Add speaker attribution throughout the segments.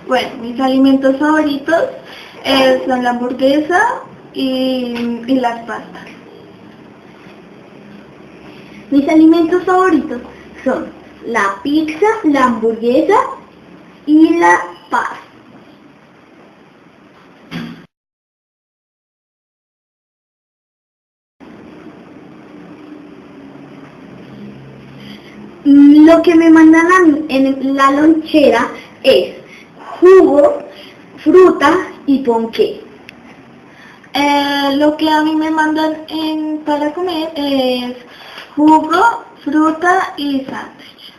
Speaker 1: Bueno, mis alimentos favoritos son la hamburguesa y las pastas.
Speaker 2: Mis alimentos favoritos son la pizza, la hamburguesa y la pasta. Lo que me mandan en la lonchera es jugo, fruta y ponqué.
Speaker 1: Lo que a mí me mandan para comer es jugo, fruta y sándwich.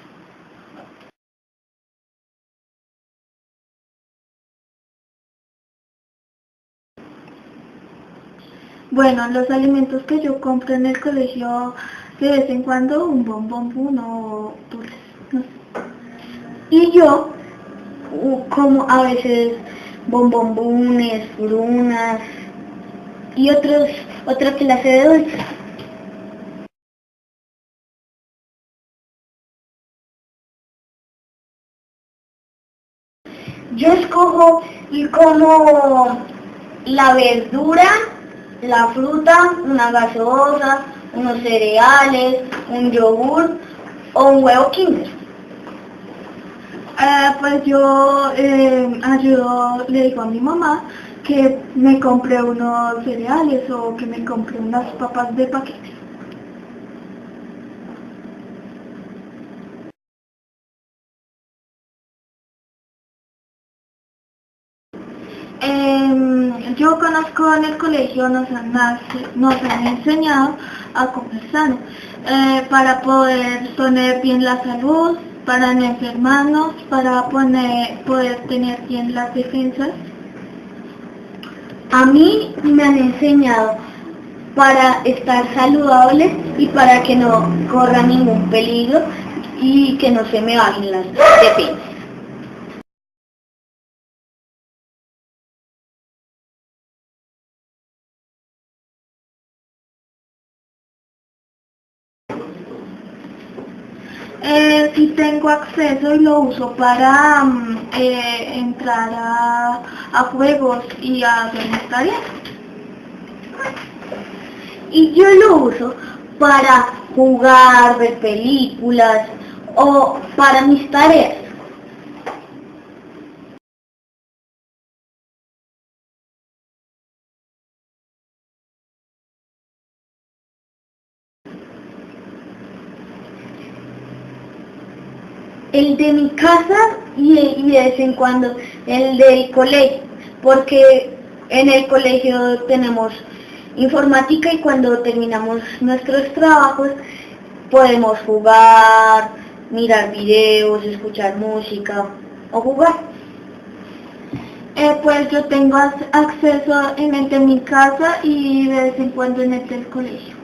Speaker 1: Bueno, los alimentos que yo compro en el colegio de vez en cuando, un bombón o dulces, no sé.
Speaker 2: Y yo como a veces bombombones, frunas y otra clase de dulces. Yo escojo como la verdura, la fruta, una gaseosa, unos cereales, un yogur o un huevo Kinder.
Speaker 1: Pues yo le digo a mi mamá que me compre unos cereales o que me compre unas papas de paquete. Yo conozco en el colegio, nos han enseñado a comer sano, para poder tener bien la salud, para no enfermarnos, para poder tener bien las defensas.
Speaker 2: A mí me han enseñado para estar saludables y para que no corra ningún peligro y que no se me bajen las defensas.
Speaker 1: Sí tengo acceso y lo uso para entrar a juegos y a hacer mis tareas.
Speaker 2: Y yo lo uso para jugar, ver películas o para mis tareas. El de mi casa y de vez en cuando el del colegio, porque en el colegio tenemos informática y cuando terminamos nuestros trabajos podemos jugar, mirar videos, escuchar música o jugar.
Speaker 1: Pues yo tengo acceso en el de mi casa y de vez en cuando en el del colegio.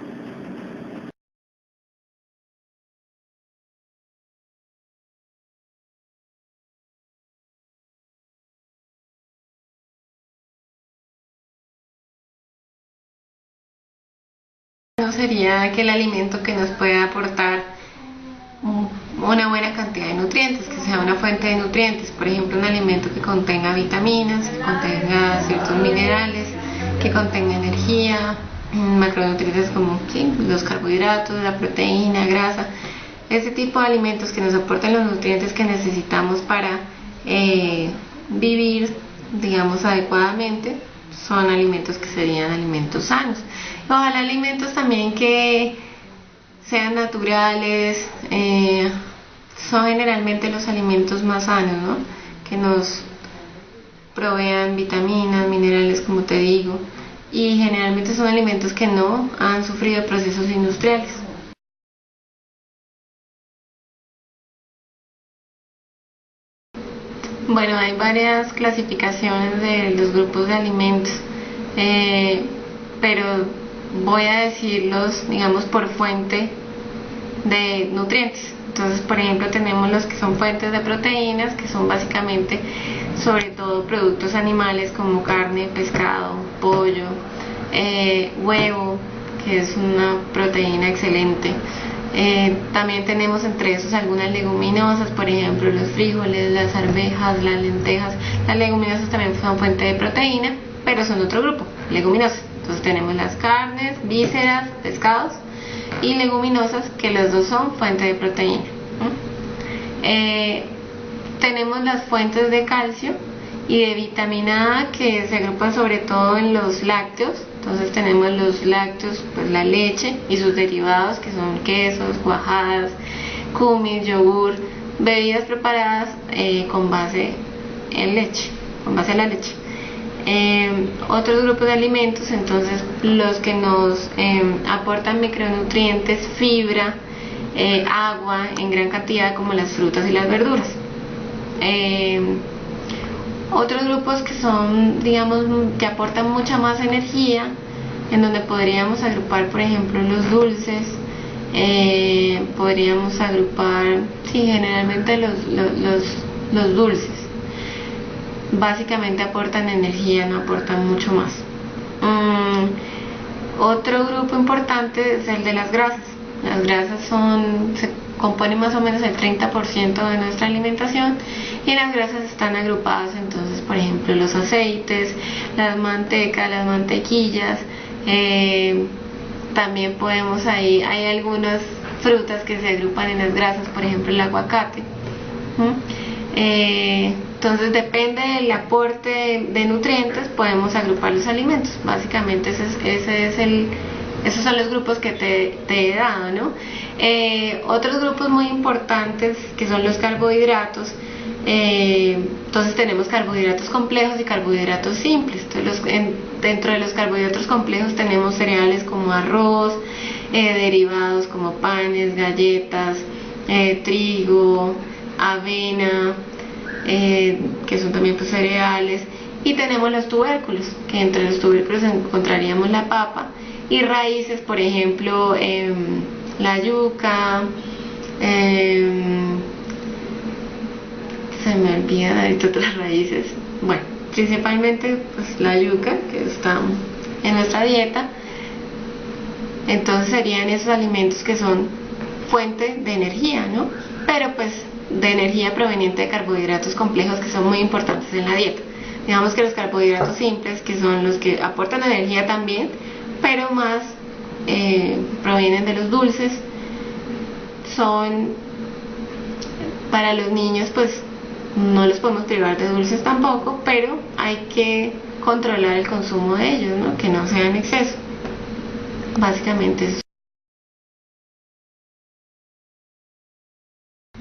Speaker 3: No sería que el alimento que nos puede aportar una buena cantidad de nutrientes, que sea una fuente de nutrientes, por ejemplo un alimento que contenga vitaminas, que contenga ciertos minerales, que contenga energía, macronutrientes como los carbohidratos, la proteína, grasa, ese tipo de alimentos que nos aportan los nutrientes que necesitamos para vivir, digamos, adecuadamente, son alimentos que serían alimentos sanos. Ojalá alimentos también que sean naturales, son generalmente los alimentos más sanos, ¿no? Que nos provean vitaminas, minerales, como te digo, y generalmente son alimentos que no han sufrido procesos industriales. Bueno, hay varias clasificaciones de los grupos de alimentos, pero voy a decirlos, digamos, por fuente de nutrientes. Entonces, por ejemplo, tenemos los que son fuentes de proteínas, que son básicamente, sobre todo, productos animales como carne, pescado, pollo, huevo, que es una proteína excelente, También tenemos entre esos algunas leguminosas, por ejemplo los frijoles, las arvejas, las lentejas. Las leguminosas también son fuente de proteína, pero son otro grupo, leguminosas. Entonces tenemos las carnes, vísceras, pescados y leguminosas, que los dos son fuente de proteína. Tenemos las fuentes de calcio y de vitamina A, que se agrupan sobre todo en los lácteos. Entonces tenemos los lácteos, pues la leche y sus derivados, que son quesos, cuajadas, kumis, yogur, bebidas preparadas con base en leche, con base en la leche. Otros grupos de alimentos, entonces los que nos aportan micronutrientes, fibra, agua en gran cantidad, como las frutas y las verduras. Otros grupos que son, digamos, que aportan mucha más energía, en donde podríamos agrupar, por ejemplo, los dulces, podríamos agrupar, sí, generalmente los dulces. Básicamente aportan energía, no aportan mucho más. Otro grupo importante es el de las grasas. Las grasas se componen más o menos el 30% de nuestra alimentación, y las grasas están agrupadas entonces, por ejemplo, los aceites, las mantecas, las mantequillas. También podemos hay algunas frutas que se agrupan en las grasas, por ejemplo el aguacate. Entonces depende del aporte de nutrientes, podemos agrupar los alimentos. Básicamente esos son los grupos que te he dado, ¿no? Otros grupos muy importantes, que son los carbohidratos. Entonces tenemos carbohidratos complejos y carbohidratos simples. Entonces dentro de los carbohidratos complejos tenemos cereales como arroz, derivados como panes, galletas, trigo, avena, que son también pues cereales. Y tenemos los tubérculos, que entre los tubérculos encontraríamos la papa, y raíces, por ejemplo, la yuca, se me olvidan ahorita otras raíces. Bueno, principalmente pues la yuca, que está en nuestra dieta. Entonces serían esos alimentos que son fuente de energía, ¿no? Pero pues de energía proveniente de carbohidratos complejos, que son muy importantes en la dieta. Digamos que los carbohidratos simples, que son los que aportan energía también, pero más provienen de los dulces, son para los niños, pues no los podemos privar de dulces tampoco, pero hay que controlar el consumo de ellos, ¿no? Que no sea en exceso. Básicamente eso.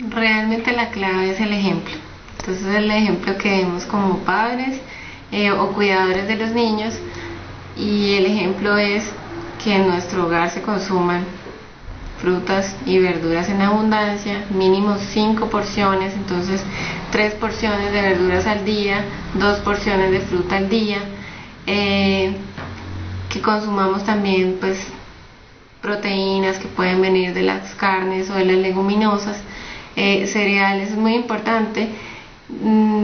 Speaker 3: Realmente la clave es el ejemplo. Entonces el ejemplo que vemos como padres o cuidadores de los niños, y el ejemplo es que en nuestro hogar se consuman frutas y verduras en abundancia, mínimo 5 porciones, entonces 3 porciones de verduras al día, 2 porciones de fruta al día, que consumamos también pues proteínas que pueden venir de las carnes o de las leguminosas, cereales. Es muy importante,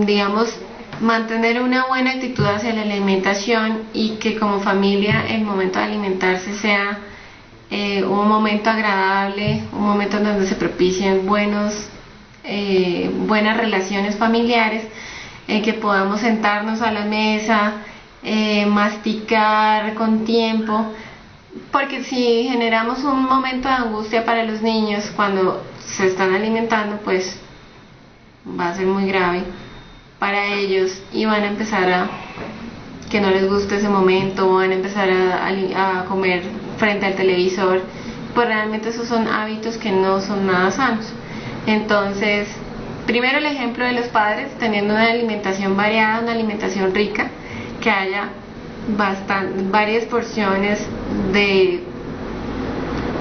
Speaker 3: digamos, mantener una buena actitud hacia la alimentación, y que como familia el momento de alimentarse sea un momento agradable, un momento en donde se propicien buenas relaciones familiares, que podamos sentarnos a la mesa, masticar con tiempo, porque si generamos un momento de angustia para los niños cuando se están alimentando, pues va a ser muy grave para ellos, y van a empezar a que no les guste ese momento, van a empezar a comer frente al televisor. Pues realmente esos son hábitos que no son nada sanos. Entonces, primero el ejemplo de los padres, teniendo una alimentación variada, una alimentación rica, que haya varias porciones de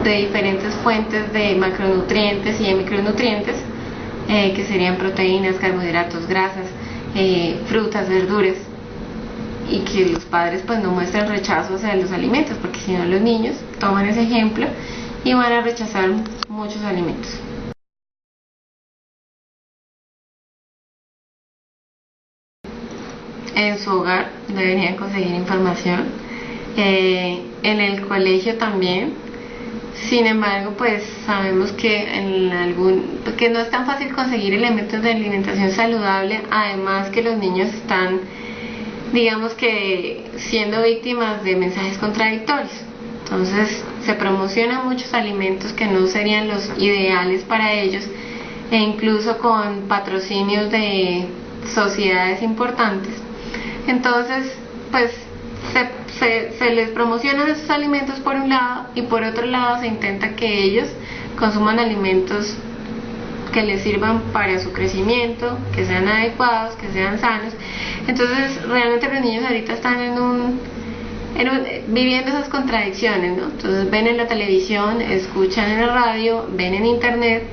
Speaker 3: diferentes fuentes de macronutrientes y de micronutrientes, que serían proteínas, carbohidratos, grasas, frutas, verduras, y que los padres pues no muestren rechazo hacia los alimentos, porque si no los niños toman ese ejemplo y van a rechazar muchos alimentos. En su hogar deberían conseguir información, en el colegio también, Sin embargo, pues sabemos que que no es tan fácil conseguir elementos de alimentación saludable, además que los niños están, digamos que, siendo víctimas de mensajes contradictorios. Entonces se promocionan muchos alimentos que no serían los ideales para ellos, e incluso con patrocinios de sociedades importantes. Entonces, pues se les promocionan esos alimentos por un lado, y por otro lado se intenta que ellos consuman alimentos que les sirvan para su crecimiento, que sean adecuados, que sean sanos. Entonces realmente los niños ahorita están viviendo esas contradicciones, ¿no? Entonces ven en la televisión, escuchan en la radio, ven en internet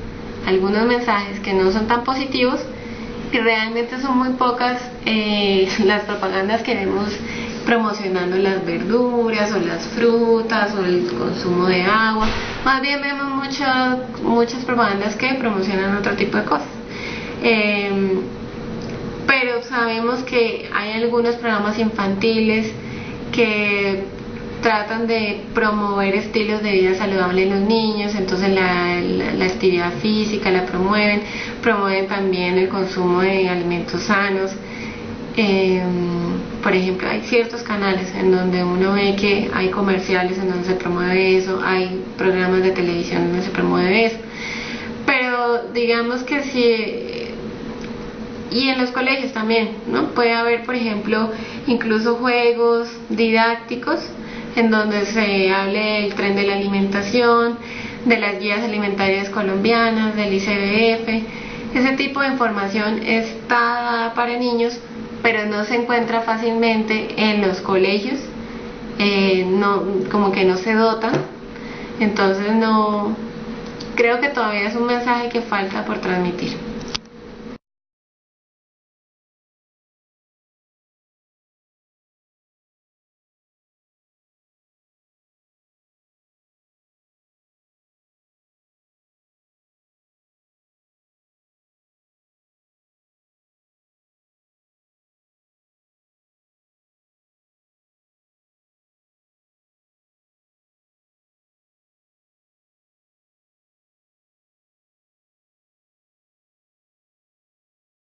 Speaker 3: algunos mensajes que no son tan positivos, y realmente son muy pocas las propagandas que vemos promocionando las verduras o las frutas o el consumo de agua. Más bien vemos muchas propagandas que promocionan otro tipo de cosas. Pero sabemos que hay algunos programas infantiles que tratan de promover estilos de vida saludable en los niños, entonces la actividad física la promueven también el consumo de alimentos sanos. Por ejemplo, hay ciertos canales en donde uno ve que hay comerciales en donde se promueve eso, hay programas de televisión donde se promueve eso, pero digamos que sí. Y en los colegios también, ¿no? Puede haber, por ejemplo, incluso juegos didácticos en donde se hable del tren de la alimentación, de las guías alimentarias colombianas, del ICBF. Ese tipo de información está dada para niños, pero no se encuentra fácilmente en los colegios, como que no se dotan. Entonces creo que todavía es un mensaje que falta por transmitir.